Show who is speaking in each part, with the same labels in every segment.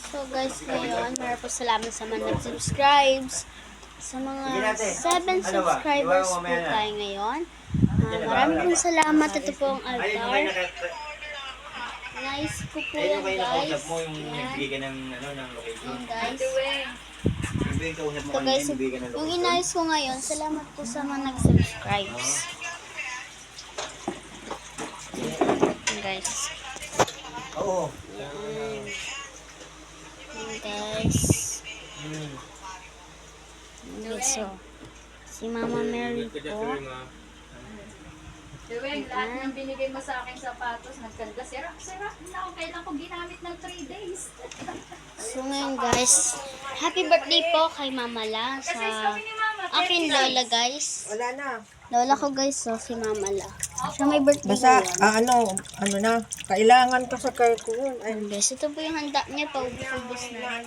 Speaker 1: So guys, ngayon, maraming po salamat sa mga nag-subscribes. Sa mga 7 subscribers po tayo ngayon. Maraming po salamat. Ito po ang altar. Nice ko po yan, guys. Yan guys. So guys, yung inayos ko ngayon, salamat po sa mga nag-subscribes. Yan guys.
Speaker 2: Oo.
Speaker 1: Yan guys. So, si Mama Mary po.
Speaker 3: Deweng, lahat ng binigay mo sa akin sapatos, nagkarga. Sira na ako. Kailan ko ginamit ng 3 days.
Speaker 1: So ngayon guys, happy birthday po kay Mama La sa akin lola guys.
Speaker 2: Wala na.
Speaker 1: Lola ko guys, so si Mama La. Siya may birthday
Speaker 2: Basta,
Speaker 1: ngayon.
Speaker 2: ano na, kailangan ka sa kay ko yun. Ay,
Speaker 1: Ayun guys, ito po yung handa niya, paubos-ubos na.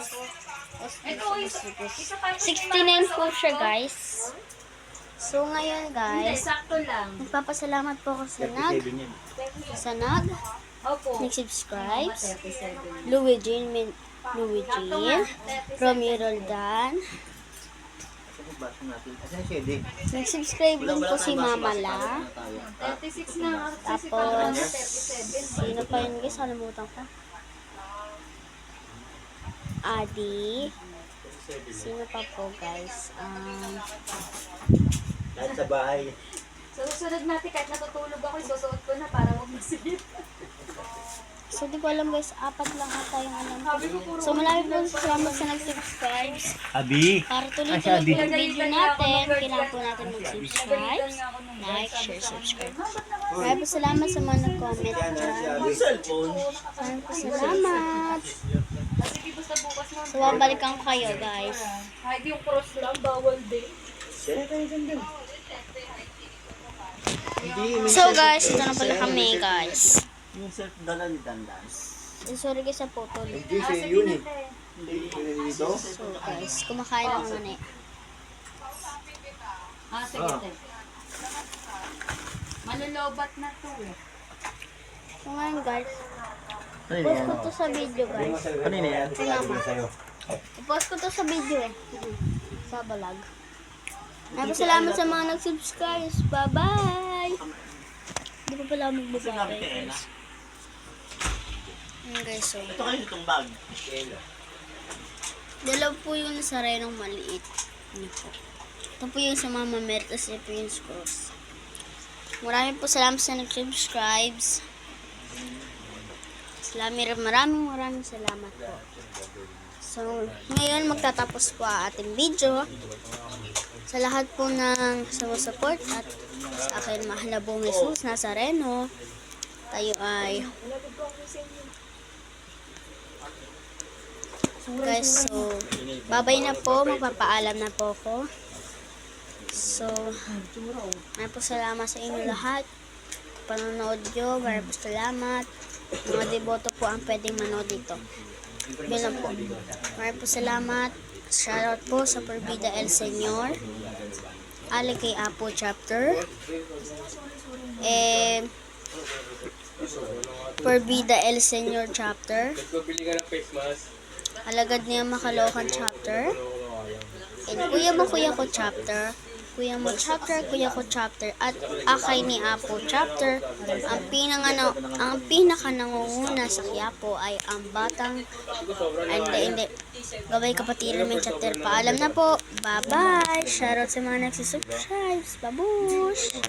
Speaker 3: Ito, isa pa yung
Speaker 1: 69 po siya guys. So ngayon
Speaker 3: Hindi,
Speaker 1: guys,
Speaker 3: sakto lang.
Speaker 1: magpapasalamat po ako sa
Speaker 3: Opo.
Speaker 1: nag-subscribes.
Speaker 3: 37.
Speaker 1: Luigi, Romeo Roldan. Nag-subscribe din po si Mama La.
Speaker 3: 36 na.
Speaker 1: Tapos,
Speaker 3: 37.
Speaker 1: sino pa yun guys? Nakalimutan ko. Adi. Sino pa po guys?
Speaker 2: lahat sa bahay.
Speaker 3: So, susunod natin, kahit natutulog ako, isusuot ko na para huwag masilip.
Speaker 1: So, di ko alam guys, 4 lang ata yung alam ko.
Speaker 3: Sabi ko puro.
Speaker 1: So, marami po salamat sa nag-subscribe.
Speaker 2: Abi.
Speaker 1: Para tuloy-tuloy po yung video natin, kailangan po natin mag-subscribe, like, share, subscribe. Marami po salamat sa mga nag-comment dyan. Marami po salamat.
Speaker 3: Sige, basta bukas na.
Speaker 1: So, babalikan ko kayo guys.
Speaker 3: Kahit yung cross lang, bawal din.
Speaker 1: So guys, ito na pala kami guys.
Speaker 2: Yung self-dala ni Dandan.
Speaker 1: Sorry guys sa photo.
Speaker 2: Hindi siya yun eh. Hindi dito.
Speaker 1: So guys, kumakain lang naman eh.
Speaker 3: Sige, te. Malulubat na to eh.
Speaker 1: So ngayon guys,
Speaker 2: Ano
Speaker 1: post ko to sa video guys.
Speaker 2: Ano na yan?
Speaker 1: I-post ko to sa video eh. Sa vlog. Salamat sa mga nag-subscribe. Bye-bye! Hindi pa pala magbabay guys. Ayan guys, so.
Speaker 2: Ito kayo itong bag.
Speaker 1: Dalaw po yung nasa renong maliit. Ano po. Ito po yung sa Mama Mary. Tapos ito po yung scrolls. Maraming po salamat sa nag-subscribes. Maraming salamat po. So, ngayon magtatapos po ang ating video. Sa lahat po ng support at sa akin mahalabong Jesus Nazareno, tayo ay guys, so babay na po, magpapaalam na po ako. So, maraming po salamat sa inyo lahat. Panonood nyo, maraming po salamat. Mga deboto po ang pwedeng manood dito. Bilang po. Maraming po salamat. Shoutout po sa Perbida El Señor, Ali kay Apo Chapter, Perbida El Señor Chapter, Alagad niya Makalokan Chapter, and Kuya ko Chapter, Kuya mo Chapter, Kuya ko Chapter, at Akay ni Apo Chapter. Ang pinaka nangunguna sa Quiapo ay ang batang hindi Gabay Kapatid namin Chapter. Paalam na po. Bye-bye. Shoutout sa mga nagsisubscribe. Babush!